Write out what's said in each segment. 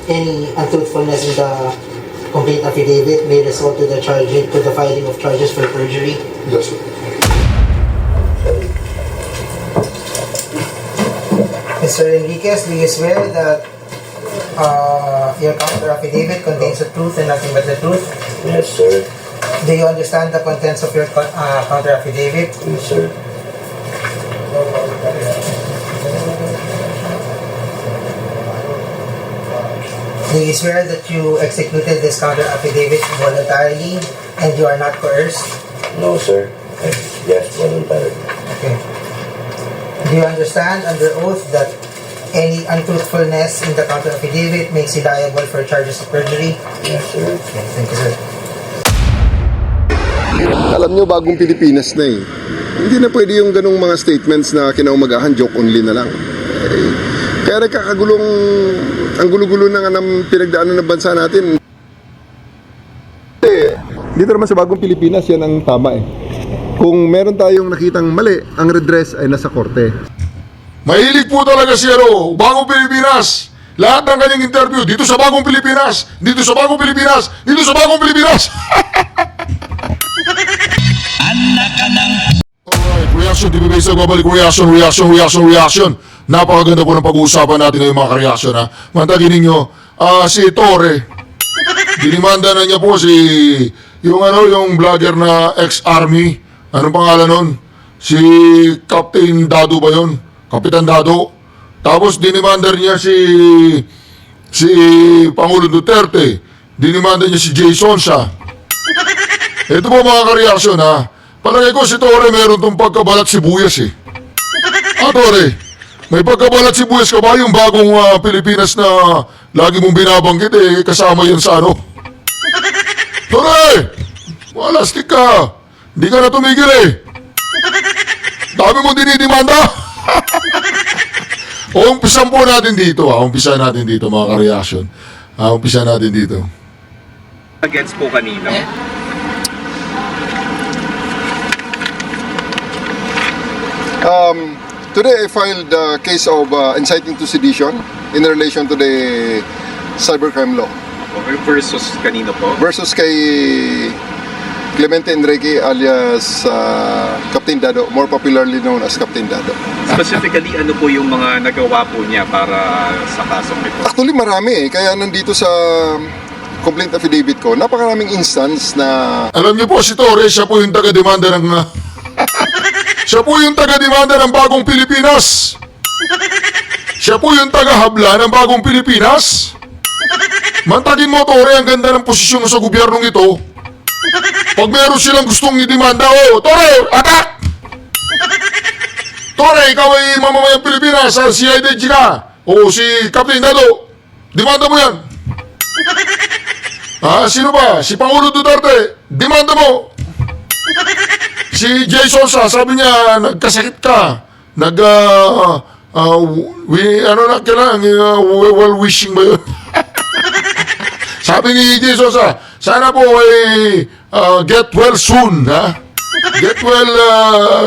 any untruthfulness in the complete affidavit may result to the filing of charges for perjury? Yes, sir. Mr. Enriquez, do you swear that your counter affidavit contains the truth and nothing but the truth? Yes, sir. Do you understand the contents of your counter affidavit? Yes, sir. Do you swear that you executed this counter affidavit voluntarily and you are not coerced? No, sir. Yes, voluntarily. Okay. Do you understand under oath that any untruthfulness in the counter affidavit makes you liable for charges of perjury? Yes, sir. Okay, thank you, sir. Alam nyo, bagong Pilipinas na eh. Hindi na pwede yung ganong mga statements na kinaumagahan, joke only na lang. Kaya nagkakagulong, ang gulo-gulo na nga ng pinagdaanan ng bansa natin. Dito naman sa bagong Pilipinas, yan ang tama eh. Kung meron tayong nakitang mali, ang redress ay nasa korte. Mahilig po talaga si Bagong Pilipinas. Lahat ng kanyang interview, dito sa Bagong Pilipinas, dito sa Bagong Pilipinas, dito sa Bagong Pilipinas. Alright, reaction, TV Base, babalik, reaction. Napakaganda po ng pag-uusapan natin ngayong mga ka-reaction ha. Mantagin ninyo, si Torre, dinimanda na niya po yung vlogger na ex-army. Anong pangalan nun? Si Captain Dado ba yun? Kapitan Dado. Tapos dinimanda niya si Pangulo Duterte. Dinimanda niya si Jason siya. Ito po mga ka-reaction ha. Palagay ko si Torre meron tong pagkabalat sibuyas eh. Torre, may pagkabalat sibuyas ka ba yung bagong Pilipinas na lagi mong binabanggit eh, kasama yan sa ano? Torre, malastik ka. Hindi ka na tumigil eh. Dami mong dinidimanda. Umpisan po natin dito Umpisan natin dito mga ka-reaction. Umpisan natin dito. Against po kanina. Today I filed a case of inciting to sedition in relation to the cybercrime law Versus kanina po. versus kay Clemente Enrique alias Captain Dado, more popularly known as Captain Dado. Specifically, ano po yung mga nagawa po niya para sa kasong ito? Actually marami eh, kaya nandito sa complaint affidavit ko, napakaraming instance na Alam niyo po si Torre, siya po yung taga-demanda ng siya po yung taga-demanda ng Bagong Pilipinas. Siya po yung taga-habla ng Bagong Pilipinas. Mantagin mo, Torre, ang ganda ng posisyon mo sa gobyernong ito. Pag meron silang gustong i-demanda, Torre, attack! Torre, ikaw ay mamamayang Pilipinas, CIDG ka. Si Captain Dado, demanda mo yan. Sino ba? Si Pangulo Duterte, demanda mo. Si Jason sabi niya, nagkasakit ka. Well-wishing ba yun? Sabi ni Jason sana po ay get well soon, ha? Get well,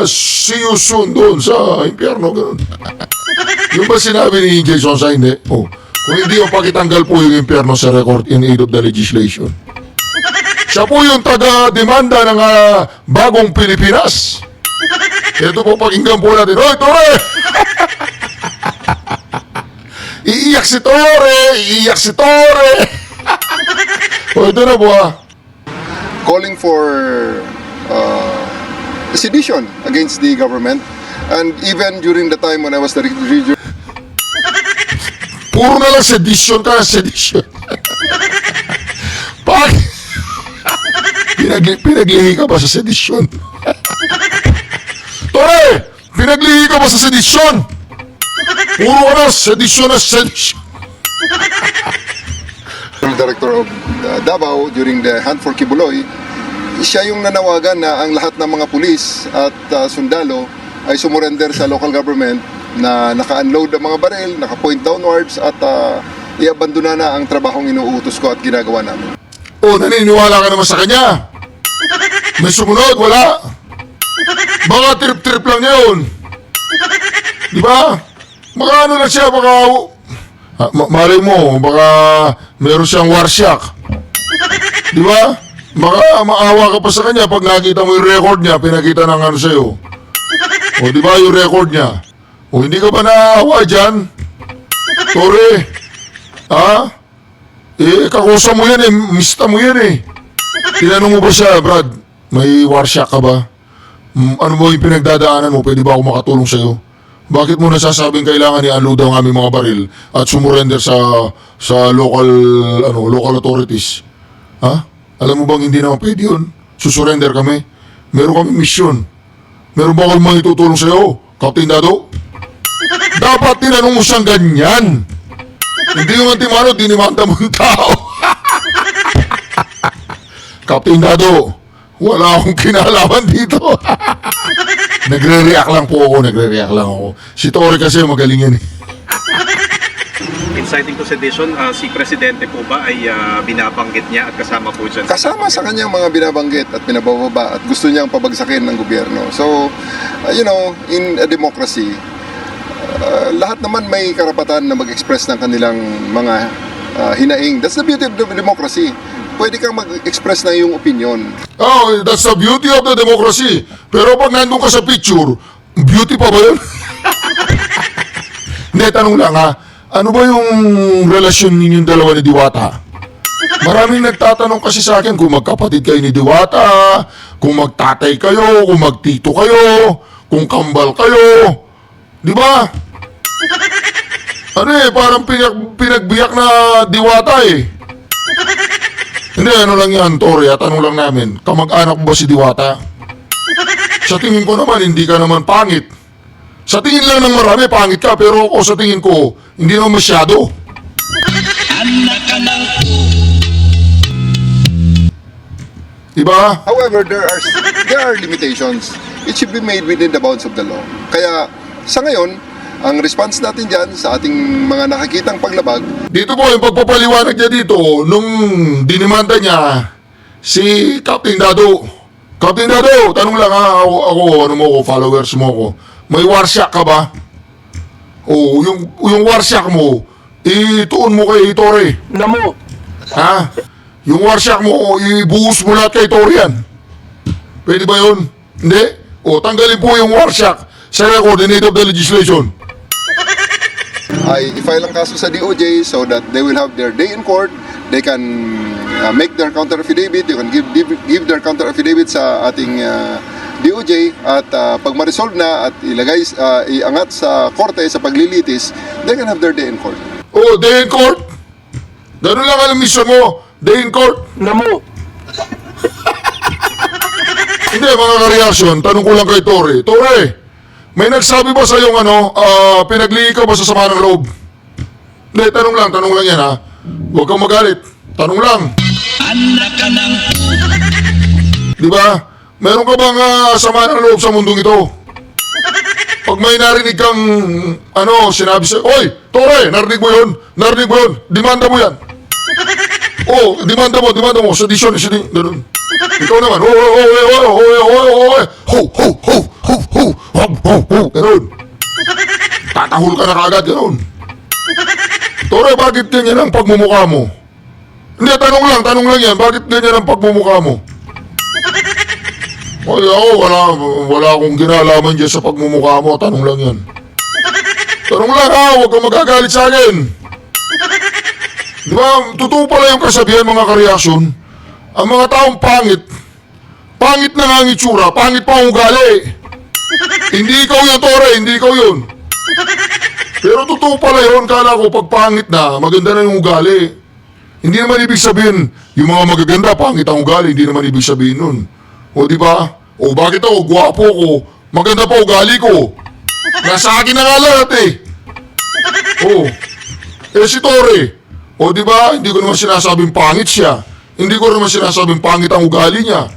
see you soon doon sa impyerno, gano'n. Yung ba sinabi ni Jason hindi? Kung hindi yung pakitanggal po yung impyerno sa record in aid of the legislation. Siya po yung taga-demanda ng Bagong Pilipinas. Ito po, pakinggan po natin. Hoy, Torre! Iiyak si Torre! Ito na po calling for sedition against the government, and even during the time when I was the region. Puro na lang sedition. Pinaglihi ka ba sa sedisyon? Torre! Pinaglihi ka ba sa sedisyon? Puro ka na, sedisyon. Director of Davao during the Hunt for Kibuloy, siya yung nanawagan na ang lahat ng mga pulis at sundalo ay sumurrender sa local government na naka-unload ang mga baril, naka-point downwards at i-abandona na ang trabahong inuutos ko at ginagawa namin. Naniniwala ka naman sa kanya? May sumunod, wala. Mga trip-trip lang niya yun. Di ba? Baka ano lang siya, baka Malay mo, baka meron siyang warsyak. Di ba? Baka maawa ka pa sa kanya pag nakita mo yung record niya, pinakita ng ano sa'yo. O di ba yung record niya? O hindi ka ba naawa dyan? Tore, ha? Kakusa mo yan mista mo yan Tinanong mo ba siya, Brad, may warsyak ka ba? Ano mo yung pinagdadaanan mo? Pwede ba ako makatulong sa'yo? Bakit mo nasasabing kailangan i-unload ang aming mga baril at sumurrender sa local authorities? Ha? Alam mo bang hindi naman pwede yun? Susurrender kami. Meron kami mission. Meron ba akong mga itutulong sa'yo, Captain Dado? Dapat tinanong mo siyang ganyan. Hindi yung antimano, dinimanda mo yung tao. Captain Dado, wala akong kinalaman dito. Nagre-react lang ako. Si Torre kasi magaling yan Inciting to sedition, si Presidente po ba ay binabanggit niya at kasama po dyan? Kasama sa kanyang mga binabanggit at pinabababa at gusto niyang pabagsakin ng gobyerno. So, in a democracy, lahat naman may karapatan na mag-express ng kanilang mga hinaing. That's the beauty of the democracy. Pwede kang mag-express na iyong opinion. Oh, that's the beauty of the democracy. Pero pag nandun ka sa picture, beauty pa ba yun? Hindi, tanong lang ha. Ano ba yung relasyon ninyong dalawa ni Diwata? Maraming nagtatanong kasi sa akin kung magkapatid kayo ni Diwata, kung magtatay kayo, kung magtito kayo, kung kambal kayo. Di ba? Parang pinagbiyak na Diwata Hindi, ano lang yan, Tore, at tanong lang namin, kamag-anak mo ba si Diwata? Sa tingin ko naman, hindi ka naman pangit. Sa tingin lang ng marami, pangit ka, pero ako sa tingin ko, hindi naman masyado. Diba? However, there are limitations. It should be made within the bounds of the law. Kaya, sa ngayon, ang response natin dyan sa ating mga nakikitang paglabag, Dito po, yung pagpapaliwanag niya dito, nung dinimanda niya si Captain Dado. Captain Dado, tanong lang ha, ako, followers mo ako. May warsyak ka ba? O, yung warsyak mo, ituon mo kay Tore. Namo! Ha? Yung warsyak mo, ibuhos mo lahat kay Tore yan. Pwede ba yun? Hindi? O, tanggalin po yung warsyak sa coordinate of the legislation. ay i-file ang kaso sa DOJ so that they will have their day in court. They can make their counter affidavit. They can give their counter affidavit sa ating DOJ at pag ma-resolve na at iangat sa korte sa paglilitis, they can have their day in court. Oh, day in court? Ganun lang alam mission mo. Day in court? Namo! Hindi, mga kareaksyon, tanong ko lang kay Tore. Tore, may nagsabi ba sa yung pinaglihi ka ba sa sama ng loob? Hindi, tanong lang yan ha. Huwag kang magalit. Tanong lang. Di ba? Meron ka bang sama ng loob sa mundong ito? Pag may narinig kang, sinabi sa'yo, Oy, Tore, narinig mo yun? Demanda mo yan. Oh, demanda mo, sedition, ganun. Ikaw naman, ganun. Tatahol ka na kagad, ganun. Tore, bakit ganyan ang pagmumukha mo? Hindi, tanong lang yan, bakit ganyan ang pagmumukha mo? Ay, ako, wala akong ginalaman dyan sa pagmumukha mo, tanong lang yan. Tanong lang ha, huwag kang magagalit sa akin. Di ba, totoo pala yung kasabihan mga kareaksyon. Ang mga taong pangit na nga ang itsura, pangit pa ang ugali. Hindi ikaw yun, Tore, hindi ikaw yun. Pero totoo pala yun, kala ko pag pangit na, maganda na yung ugali. Hindi naman ibig sabihin, yung mga magaganda, pangit ang ugali, hindi naman ibig sabihin nun. O di ba? O bakit ako, gwapo ko, maganda pa ugali ko. Nasa akin na nga lahat O, si Tore, o di ba, hindi ko naman sinasabing pangit siya. Hindi ko naman sinasabing pangit ang ugali niya.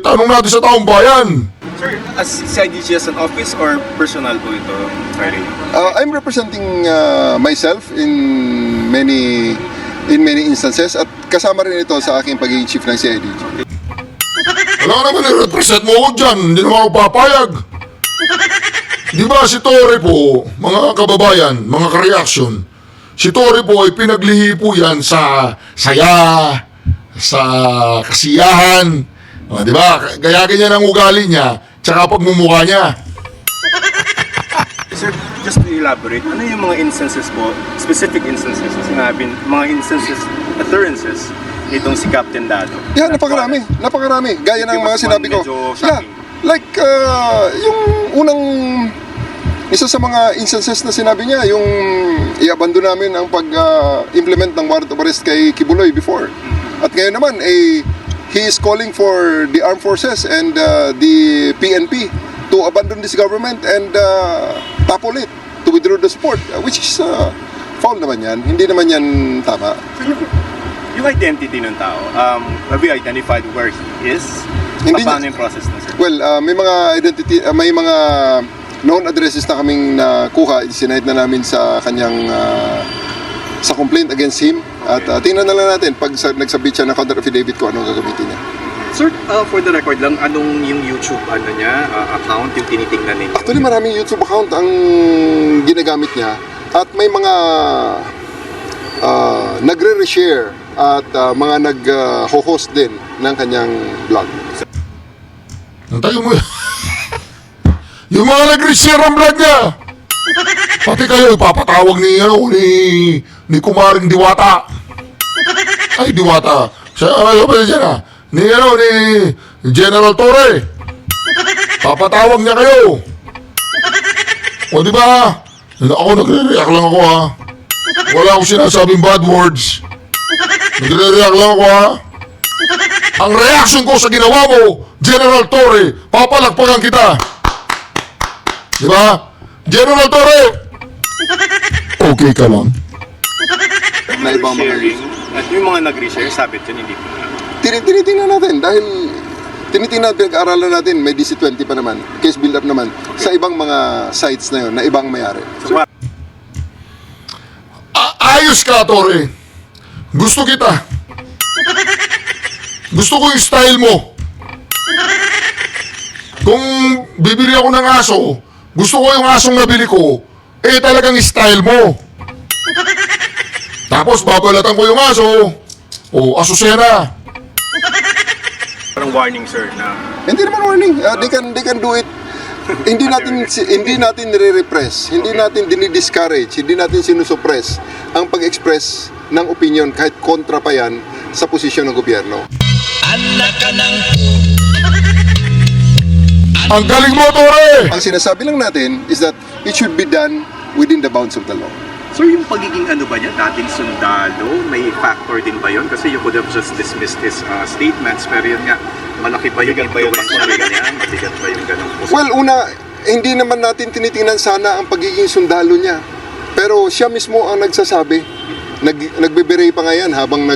Tanong natin sa taong bayan. Sir, as CIDG as an office or personal po ito, Friday? I'm representing myself in many instances at kasama rin ito sa aking pagiging chief ng CIDG. Wala naman i-represent mo ako dyan. Hindi naman ako papayag. Di ba si Torre po, mga kababayan, mga ka-reaction, si Torre po ay pinaglihi po yan sa saya, sa kasiyahan. Di ba? Kaya ganyan ang ugali niya, tsaka pagmumukha niya. Sir, just to elaborate, ano yung mga instances po, specific instances, sinabi, mga instances, occurrences, itong si Captain Dado? Yeah, napakarami. Gaya ng mga sinabi ko. Medyo Yeah, shocking. like yung unang isa sa mga instances na sinabi niya, yung i-abandon namin ang pag-implement ng warrant of arrest kay Kibuloy before. At ngayon naman, he is calling for the armed forces and the PNP to abandon this government and topple it, to withdraw the support, which is foul naman yan. Hindi naman yan tama. Yung identity ng tao, have you identified where he is? Hindi Paano niya- yung process na, sir? Well, may mga identity, may mga known addresses na kaming nakuha, sinahid na namin sa kanyang sa complaint against him. At tingnan na lang natin pag nagsabit siya ng counter affidavit ko anong gagamitin niya. Sir, for the record lang, anong yung YouTube niya, account, yung tinitingnan ninyo? Actually, maraming YouTube account ang ginagamit niya at may mga nagre-reshare at mga nag-host din ng kanyang vlog. Antayin mo yan. Yung mga nag-reshare ang vlog niya. Pati kayo, ipapatawag ni Kumaring Diwata. Ay, Diwata. Siya ni General Torre. Papatawag niya kayo. O di ba? Ako nagre-react lang ako ha. Wala akong sinasabing bad words. Nagre-react lang ako ha. Ang reaction ko sa ginawa mo, General Torre, papalakpakan kita. Di ba? General Torre! Okay ka lang. Na ibang mga Sharing, at yung mga nag-reshare, sabi yun, hindi po na. tinitingnan natin dahil tinitingnan natin, pinag-aaralan natin, may DC-20 pa naman, case build-up naman, sa ibang mga sites na yun, na ibang mayari. So, what? Ayos ka, Torre. Gusto kita. Gusto ko yung style mo. Kung bibili ako ng aso, gusto ko yung asong nabili ko, talagang style mo. Tapos babalatan ko yung aso. Asusena. Parang warning, sir, na Hindi naman warning. They can do it. Hindi natin nire-repress, hindi natin dinidiscourage, hindi natin sinusuppress ang pag-express ng opinion kahit kontra pa yan sa posisyon ng gobyerno. Ang galing mo, Torre! Ang sinasabi lang natin is that it should be done within the bounds of the law. Sir, yung pagiging ano ba niya, dating sundalo, may factor din ba yun? Kasi you could have just dismissed his statements, pero yun nga, malaki ba yung influence na ganyan? Mabigat ba yung ganang position? Well, una, hindi naman natin tinitingnan sana ang pagiging sundalo niya. Pero siya mismo ang nagsasabi. Nagbe-beret pa nga yan habang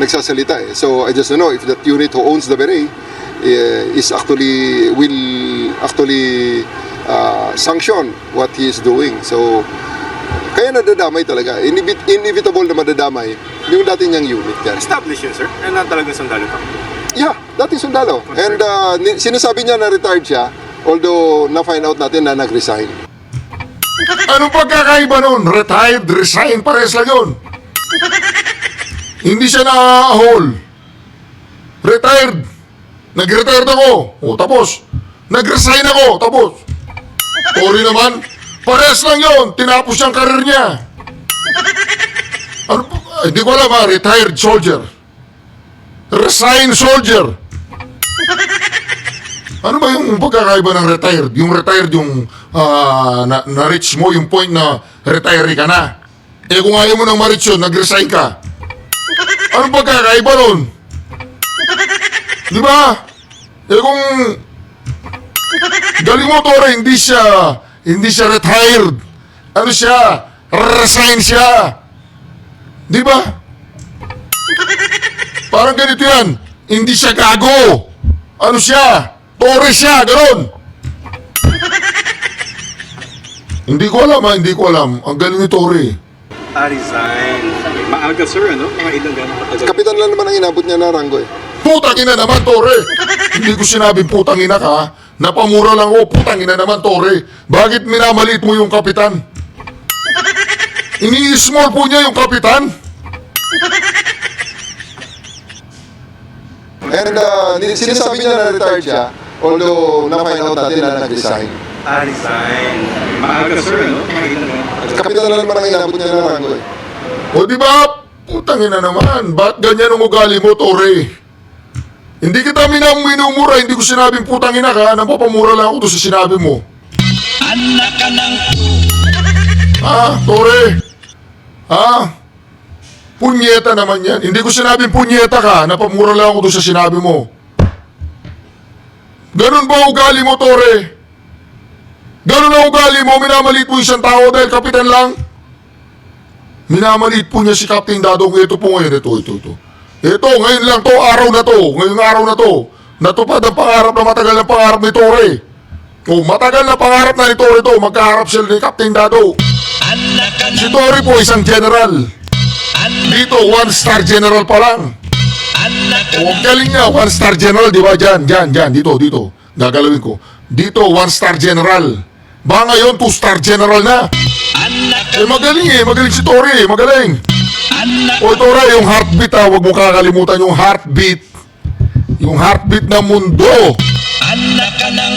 nagsasalita eh. So I just don't know if that unit who owns the beret will actually sanction what he is doing. So kaya nadadamay talaga. Inevitable na madadamay yung dati niyang unit yan. establish yun, sir, na talagang sundalo ka. Yeah, dating sundalo. And sinasabi niya na retired siya, although na-find out natin na nag-resign. Anong pagkakaiba nun? Retired, resign, pares lang yun. Hindi siya na-hole. Retired. Nag-retired ako. Tapos. Nag-resign ako. Tapos. Sorry naman. Pares lang yun. Tinapos yung karir niya. Ano, hindi ko alam ha. Retired soldier. Resign soldier. Ano ba yung pagkakaiba ng retired? Yung retired yung na-reach mo yung point na retire ka na. Kung ayaw mo nang ma-reach yun, nag-resign ka. Anong pagkakaiba nun? Di ba? Kung galing mo, Torre, hindi siya retired. Ano siya? Resign siya. Di ba? Parang ganito yan. Hindi siya gago. Ano siya? Torre siya, gano'n. Hindi ko alam. Ang galing ni Torre. Resign. Maaga, sir, ano? Mga ilang gano'ng katagal? Kapitan lang naman ang inabot niya na ranggo eh. Putang ina naman, Torre. Hindi ko sinabing putang ina ka. Napamura lang ako. Putang ina naman, Tore. Bakit minamaliit mo yung kapitan? Ini-small po niya yung kapitan. And sinasabi niya na retired siya, although na-find out natin na nag-resign. Resign. Maaga, sir, ano? Kapitan na naman ang inabot niya ng rango eh. O di ba? Putang ina naman. Ba't ganyan ang ugali mo, Tore? Hindi kita minumura. Hindi ko sinabing putang ina ka. Napapamura lang ako doon sa sinabi mo. Anak ka ng Tore? Punyeta naman yan. Hindi ko sinabing punyeta ka. Napamura lang ako doon sa sinabi mo. Ganun ba ugali mo, Tore? Ganun ang ugali mo. Minamalit mo isang tao dahil kapitan lang. Minamalit po niya si Captain Dadong. Ito po ngayon. Ito, ngayon lang to. Araw na to. Ngayong araw na to. Natupad ang pangarap na matagal na pangarap ni Tore. Matagal na pangarap na ni Tore to. Magkaharap sila ni Captain Dado. anak ka Si ng Tore po isang general. Dito, 1-star general pa lang. anak ka Ang galing niya, 1-star general, di ba? Diyan, dito. Gagalawin ko. Dito, 1-star general. Ba ngayon, 2-star general na. anak ka Magaling si Tore, magaling. anak O Tore, yung heartbeat huwag mo kakalimutan yung heartbeat. Yung heartbeat ng mundo. anak ka ng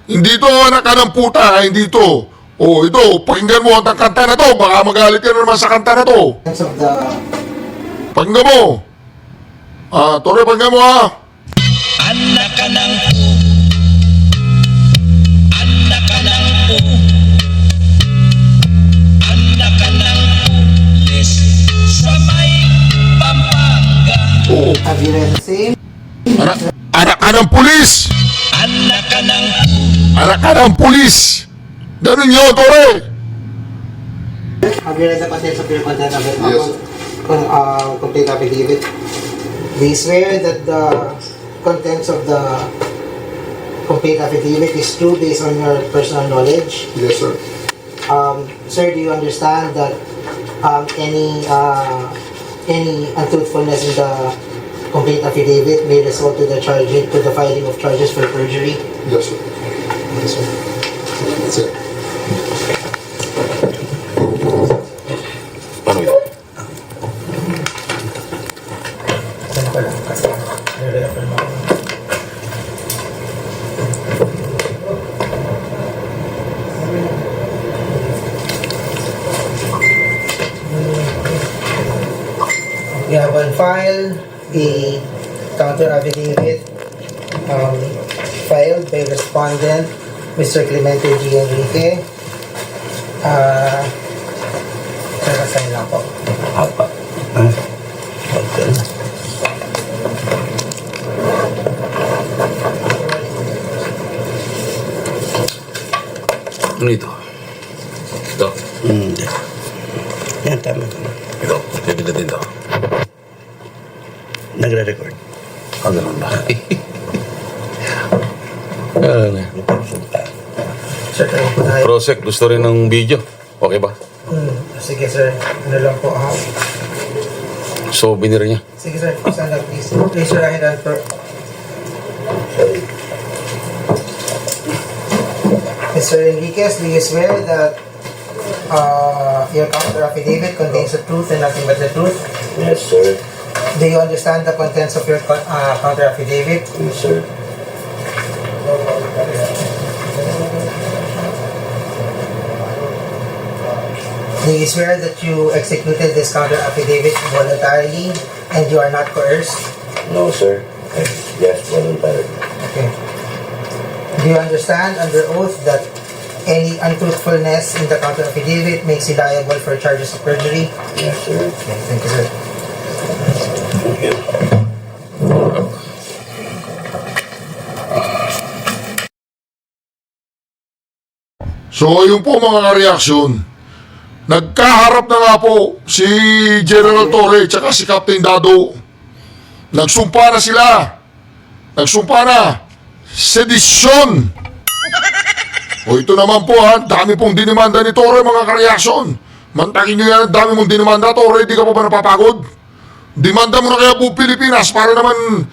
Hindi to anak ka ng puta, hindi to. Ito, pakinggan mo ang kanta na to. Baka magalit ka na naman sa kanta na to. Sense of the Pakinggan mo. Tore, pakinggan mo anak ka ng anak ka ng anak ka ng pulis sa may Pampanga. have you read the same? Anak ka ng pulis. Anak ka ng Anak ka ng pulis. Ganun yun, Tore. Have you read the contents of your content of it? Yes. Complete affidavit. Do you swear that the contents of the complete affidavit is true based on your personal knowledge? Yes, sir. Sir, do you understand that any untruthfulness in the complete affidavit may result to the filing of charges for perjury? Yes, sir. Yes, sir. That's it. Paano ito? Saan ko lang kasi nire-refer mo. We have on file a counter affidavit filed by respondent Mr. Clemente G. Enrique. Nakasign lang po. Apa? Okay. Ano ito? Ito. Hindi. Yan, tama. Ito. Pwede na din ito. Nagre-record. Ganun ba? Ano na. Sir, tayo po tayo. Prosec, gusto rin ng video. Okay ba? Sige sir, ano lang po ha? Souvenir niya. Sige sir, stand up please. Raise your right hand for... Sorry. Mr. Enriquez, do you swear that your counter affidavit contains the truth and nothing but the truth? Yes, sir. Do you understand the contents of your counter affidavit? Yes, sir. Do you swear that you executed this counter affidavit voluntarily and you are not coerced? No, sir. Yes, voluntarily. Okay. Do you understand under oath that any untruthfulness in the counter affidavit makes you liable for charges of perjury? Yes, sir. Okay, thank you, sir. Thank you. So, yun po mga reaksyon. Nagkaharap na nga po si General Torre tsaka si Captain Dado. Nagsumpa na sila. Nagsumpa na. Sedisyon. O ito naman po ha, dami pong dinimanda ni Torre mga kareaksyon. Mantakin nyo yan, dami mong dinimanda Torre, di ka pa ba napapagod? Dimanda mo na kaya po Pilipinas para naman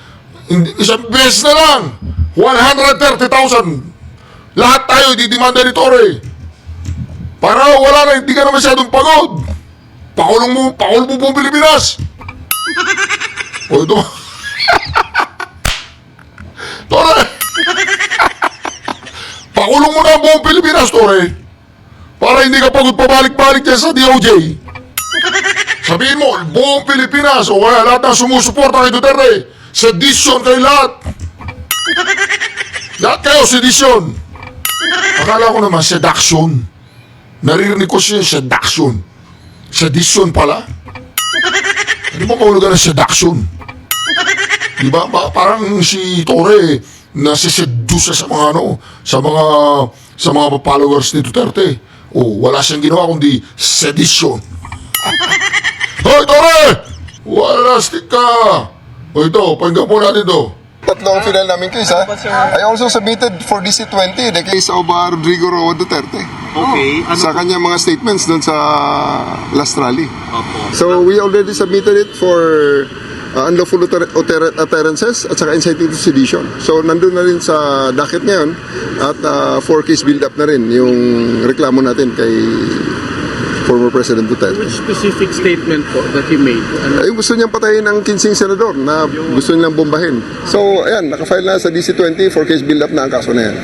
isang beses na lang 130,000. Lahat tayo didimanda ni Torre. Para wala na, hindi ka na masyadong pagod. Pakulong mo buong Pilipinas. O ito. Torre. Pakulong mo na ang buong Pilipinas, Torre. Para hindi ka pagod pabalik-balik dyan sa DOJ. Sabihin mo, buong Pilipinas o kaya lahat ng sumusuporta kay Duterte, sedisyon kayo lahat. Lahat kayo, sedisyon. Akala ko naman, seduction. Naririnig ko siya, seduction. Sedisyon pala. Hindi mo kahulugan ng seduction. Diba? Parang si Torre nasiseduce sa mga sa mga followers ni Duterte. Oh, wala siyang ginawa kundi sedisyon. Hoy, Torre! Wala stick ka! O ito, pakinggan po natin to. Tatlong final namin case, ha? I also submitted for DC-20 the case of Rodrigo Roa Duterte. Okay. Ano Sa kanya mga statements doon sa last rally. Opo. So we already submitted it for unlawful utterances at saka inciting to sedition. So nandun na rin sa docket ngayon at 4 case build-up na rin yung reklamo natin kay former President Duterte. Which specific statement po that he made? Ay, gusto niyang patayin ng 15 senador na gusto nilang bombahin. So ayan, nakafile na sa DC-20 for case build-up na ang kaso na yan.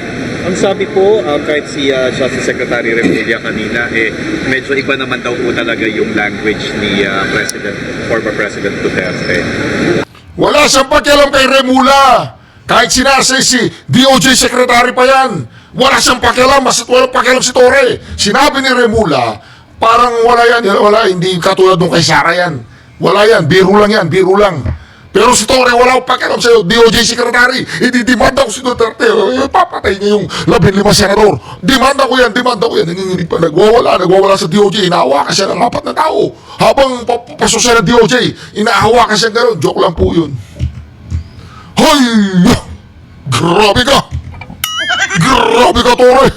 Ang sabi po, kahit si Justice Secretary Remulla kanina, medyo iba naman daw po talaga yung language ni former President Duterte. Wala siyang pakialam kay Remulla. Kahit sinasay si DOJ Secretary pa yan. Wala siyang pakialam, basta't walang pakialam si Torre. Sinabi ni Remulla, parang wala yan, hindi katulad nung kay Sara yan. Wala yan, biro lang yan, biro lang. Pero si Torre, wala akong pakialam sa'yo, DOJ Secretary. Ididimanda ko si Duterte. Papatay niya yung 15 senador. Demanda ko yan. Nanginginig pa. Nagwawala sa DOJ. Inahawakan siya ng 4 na tao. Habang papasok siya ng DOJ, inahawakan siya gano'n. Joke lang po yun. Hoy! Grabe ka! Grabe ka, Torre!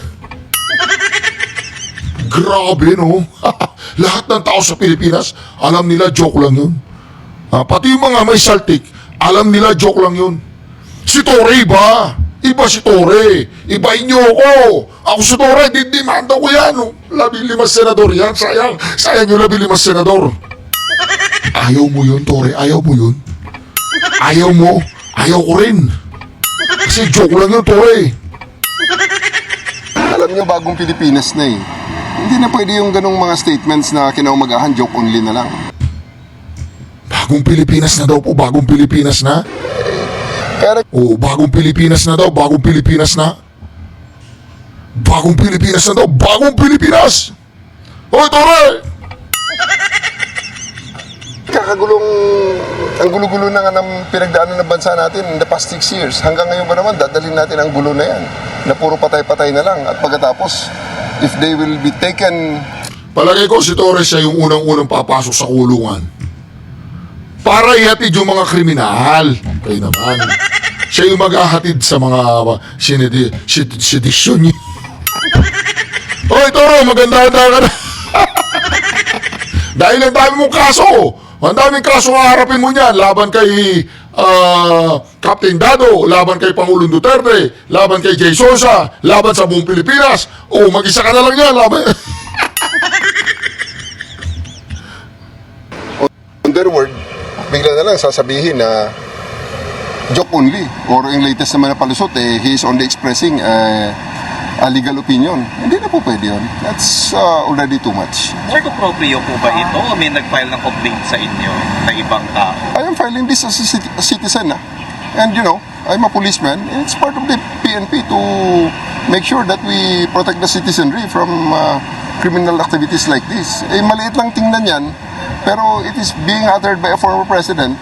Grabe, no? Lahat ng tao sa Pilipinas, alam nila joke lang yun. Pati yung mga may saltik, alam nila joke lang yun. Si Torre iba. Iba si Torre. Ibahin niyo ako. Ako si Torre, didimanda ko yan. 15 senador yan. Sayang yung 15 senador. Ayaw mo yun, Torre. Ayaw mo yun. Ayaw mo. Ayaw ko rin. Kasi joke lang yun, Torre. Alam niyo, bagong Pilipinas na eh. Hindi na pwede yung ganong mga statements na kinaumagahan, joke only na lang. Bagong Pilipinas na daw po, bagong Pilipinas na. Kaya Bagong Pilipinas na daw, bagong Pilipinas na. Bagong Pilipinas na daw, bagong Pilipinas! Hoy, Torre! ang gulo-gulo na nga ng pinagdaanan ng bansa natin in the past 6 years. Hanggang ngayon ba naman, dadalhin natin ang gulo na yan. Na puro patay-patay na lang. At pagkatapos, if they will be taken... Palagay ko si Torre siya yung unang-unang papasok sa kulungan. Para ihatid yung mga kriminal. Kayo naman. Siya yung maghahatid sa mga sedisyon niya. Hoy, Toro, maganda-handa ka na. Dahil ang dami mong kaso. Ang daming kaso nga harapin mo niyan. Laban kay Captain Dado, laban kay Pangulong Duterte, laban kay Jay Sosa, laban sa buong Pilipinas. O, mag-isa ka na lang yan. Laban. On their word, bigla na lang sasabihin na joke only. Or yung latest naman na palusot, he is only expressing a legal opinion. Hindi na po pwede yun. That's already too much. Sir, proprio po ba ito o may nag-file ng complaint sa inyo na ibang tao? I am filing this as a citizen. And you know, I'm a policeman. And it's part of the PNP to make sure that we protect the citizenry from criminal activities like this. Maliit lang tingnan yan. Pero it is being uttered by a former president.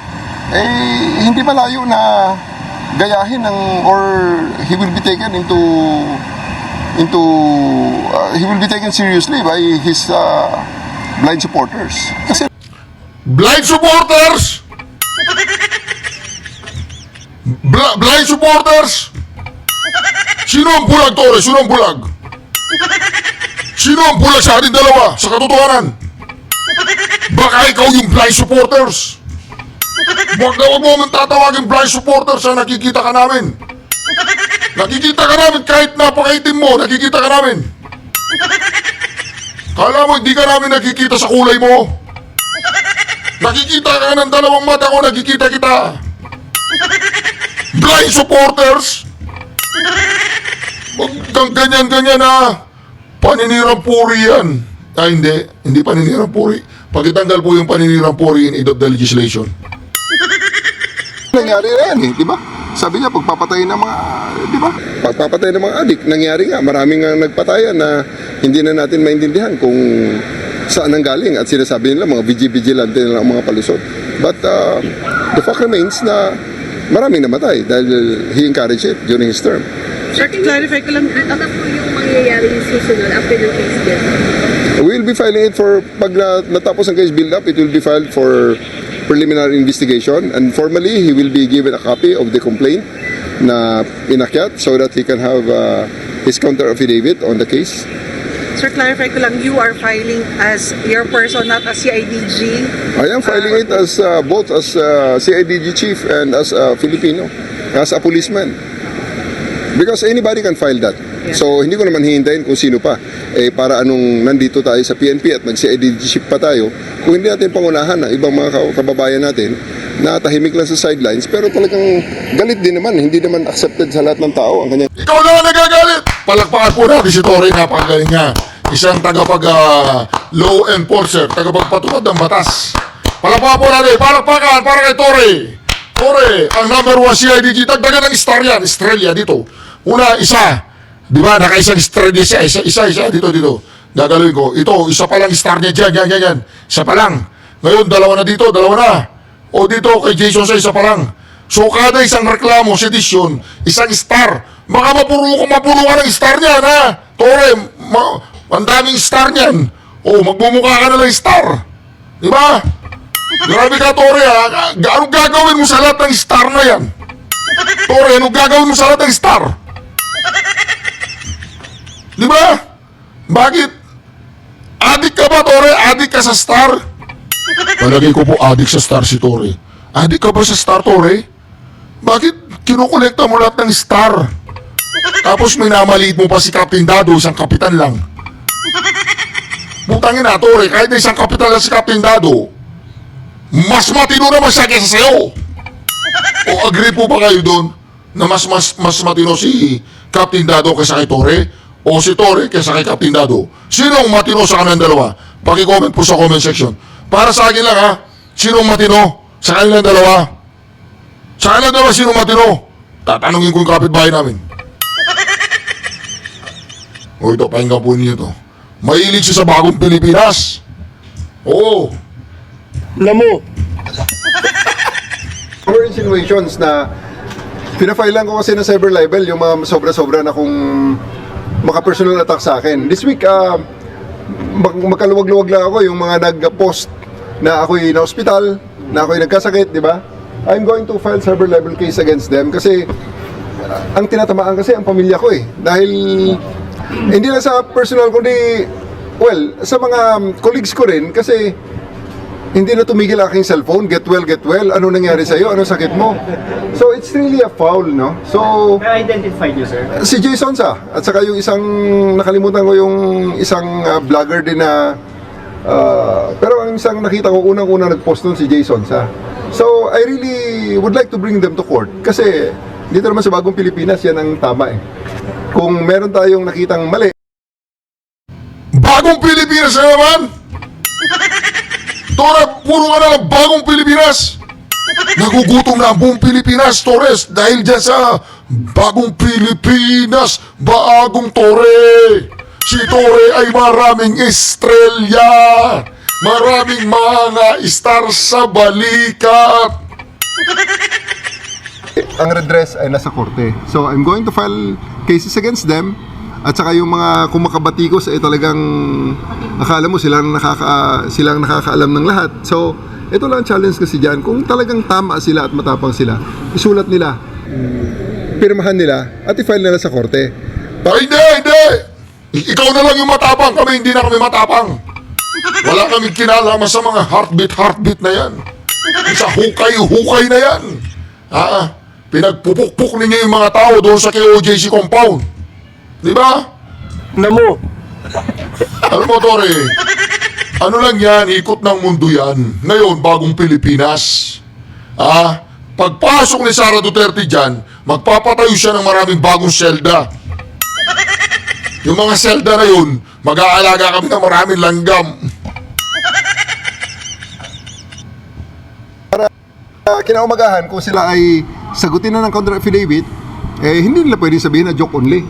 Hindi malayo na gayahin or he will be taken he will be taken seriously by his blind supporters. Kasi Blind supporters! Blind supporters! Sino ang bulag, Torre? Sino ang bulag? Sino ang bulag sa ating dalawa? Sa katotohanan? Baka ikaw yung blind supporters. Huwag mo man tatawagin blind supporters na nakikita ka namin. Nakikita ka namin kahit napakaitim mo, nakikita ka namin. Kala mo hindi ka namin nakikita sa kulay mo. Nakikita ka ng dalawang mata ko, nakikita kita. Blind supporters. Huwag kang ganyan-ganyan na. Paninirang puri yan. Hindi paninirang puri. Pagitanggal po yung paninirang puri in aid of the legislation. Nangyari na yan eh, di ba? Sabi niya, pagpapatay ng mga, di ba? Pagpapatay ng mga adik, nangyari nga. Maraming nga nagpatayan na hindi na natin maintindihan kung saan ang galing. At sinasabi nila, mga vigilante nila ang mga palusot. But the fact remains na maraming namatay dahil he encouraged it during his term. Sir, clarify ko lang, ano po yung mangyayari yung seasonal after the case build-up? We'll be filing it for, pag natapos ang case build-up, it will be filed for preliminary investigation, and formally, he will be given a copy of the complaint na inakyat so that he can have his counter affidavit on the case. Sir, clarify ko lang, you are filing as your person, not as CIDG? I am filing it as both as CIDG chief and as a Filipino, as a policeman. Because anybody can file that. So, hindi ko naman hihintayin kung sino pa. Para anong nandito tayo sa PNP at nag-CIDG chief pa tayo, kung hindi natin pangunahan na ibang mga kababayan natin na tahimik lang sa sidelines, pero talagang galit din naman, hindi naman accepted sa lahat ng tao ang kanyang... Ikaw na nagagalit! Palakpakan po natin si Torre, napakagaling nga. Isang law enforcer, tagapagpatupad ng batas. Palakpakan po natin, palakpakan para kay Torre. Torre, ang number 1 CIDG, tagdagan ng star yan, estrella dito. Una, isa. Di ba, nakaisang estrella siya, isa, dito. Gagalawin ko, ito, isa pa lang star niya dyan. Isa pa lang. Ngayon, dalawa na dito, dalawa na. O dito, kay Jason sa isa pa lang. So, kada isang reklamo, sedisyon, isang star. Baka mapuro ka ng star niyan, ha? Torre, ang daming star niyan. O, magbumukha ka na ng star. Di ba? Grabe ka, Torre, ha? Anong gagawin mo sa lahat ng star na yan? Torre, anong gagawin mo sa lahat ng star? Di ba? Bakit? Adik ka ba, Torre? Adik ka sa star? Palagay ko po adik sa star si Torre. Adik ka ba sa star, Torre? Bakit kinukolekta mo lahat ng star? Tapos minamaliit mo pa si Captain Dado, isang kapitan lang. Butangin na, Torre, kahit na isang kapitan lang si Captain Dado, mas matino naman siya kesa sa'yo. O agree po ba kayo doon na mas matino si Captain Dado kesa kay Torre? O si Torre kesa kay Captain Dado? Sino ang matino sa kanilang dalawa? Paki-comment po sa comment section. Para sa akin lang, ha? Sino ang matino sa kanilang dalawa? Sa kanilang dalawa, sino ang matino? Tatanungin ko yung kapitbahay namin. O ito, pakinggan po ninyo ito. Mahilig siya sa bagong Pilipinas. Oo. Lamo. More insinuations na pinafile lang ko kasi na cyber libel yung mga sobra-sobra na kung maka-personal attack sa akin. This week, magkaluwag-luwag lang ako yung mga nag-post na ako'y na-hospital, na ako'y nagkasakit, di ba? I'm going to file cyber libel case against them kasi ang tinatamaan kasi ang pamilya ko eh. Dahil hindi lang sa personal kundi, well, sa mga colleagues ko rin kasi hindi na tumigil aking cellphone, get well, ano nangyari sa'yo, ano sakit mo? So it's really a foul, no? So, I-identify niyo, sir? si Jason sa, at saka yung isang, nakalimutan ko yung isang vlogger din na, pero ang isang nakita ko, unang-unang nag-post nun si Jason sa. So, I really would like to bring them to court kasi dito naman sa bagong Pilipinas, yan ang tama eh. Kung meron tayong nakitang mali, Bagong Pilipinas na naman? Torre, puro ka na ng bagong Pilipinas. Nagugutom na ang buong Pilipinas, Torres, dahil dyan sa bagong Pilipinas, bagong Torre. Si Torre ay maraming estrella, maraming mga star sa balikat. ang redress ay nasa korte. So, I'm going to file cases against them. At saka yung mga kumakabatikos ay talagang akala mo silang nakakaalam ng lahat. So, ito lang ang challenge kasi dyan. Kung talagang tama sila at matapang sila, isulat nila, pirmahan nila, at i-file nila sa korte. Hindi! Ikaw na lang yung matapang, kami hindi na kami matapang. Wala kaming kinalaman sa mga heartbeat na yan. Sa hukay na yan. pinagpupukpuk ninyo yung mga tao doon sa KOJC compound. Di ba? Namo. Alam mo, Tore, ano lang yan, ikot ng mundo yan. Ngayon, bagong Pilipinas. Pagpasok ni Sara Duterte dyan, magpapatayo siya ng maraming bagong selda. Yung mga selda na yun, mag-aalaga kami ng maraming langgam. Kinaumagahan, kung sila ay sagutin na ng counter affidavit, hindi nila pwede sabihin na joke only.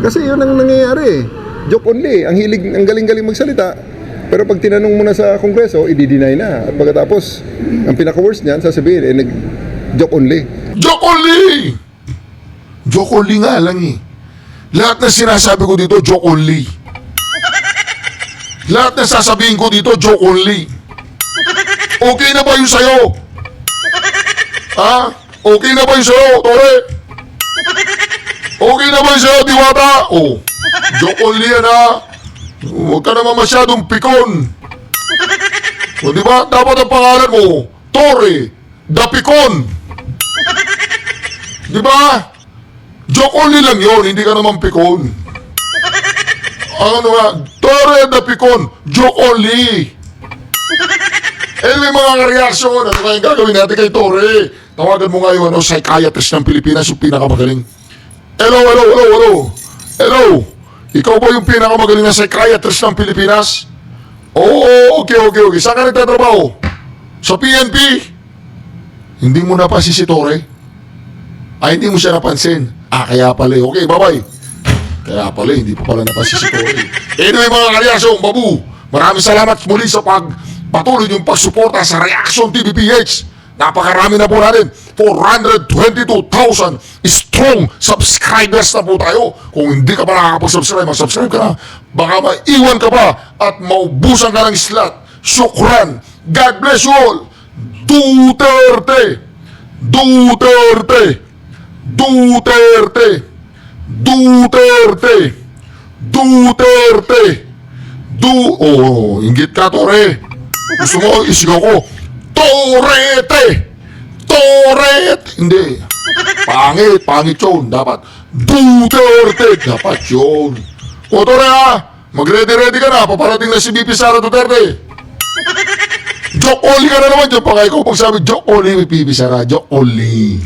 Kasi yun ang nangyayari. Joke only. Ang galing-galing magsalita. Pero pag tinanong mo na sa Kongreso, i-deny na. At pagkatapos, ang pinaka-worst niyan, sasabihin, joke only. Joke only! Joke only nga lang eh. Lahat na sinasabi ko dito, joke only. Lahat na sasabihin ko dito, joke only. Okay na ba yun sa'yo? Okay na ba yun sa'yo, Tore? Okay na ba yun sa'yo, Diwata? Joke only yan Huwag ka naman masyadong pikon. Di ba? Dapat ang pangalan mo, Tore, the Pikon. Di ba? Joke only lang yun, hindi ka naman pikon. Ano nga? Tore, the Pikon, joke only. Anyway, mga reaksyon, ano kayang gagawin natin kay Tore? Tawagan mo nga yung psychiatrist ng Pilipinas, yung pinakamagaling. Hello? Ikaw ba yung pinakamagaling na psychiatrist ng Pilipinas? Oo, okay. Saan ka nagtatrabaho? Sa PNP? Hindi mo napansin si Tore? Hindi mo siya napansin. Kaya pala. Okay, bye-bye. Kaya pala, hindi pa pala napansin si Tore. Anyway, mga kareaksyon, babu, maraming salamat muli sa patuloy yung pagsuporta sa Reaction TV PH. Napakarami na po natin. 422,000 strong subscribers na po tayo. Kung hindi ka pa nakakapag-subscribe, mag-subscribe ka na. Baka maiwan ka pa at maubusan ka ng slot. Shukran. God bless you all. Duterte. Inggit ka, Tore. Gusto mo, isigaw ko, Torete! Hindi. Pangit yun. Dapat Duterte. Dapat yun. Tore mag-ready ka na. Paparating na si BP Sara Duterte. Joke only ka na naman dyan. Pag ikaw pagsabi, joke only with BP Sara. Joke only.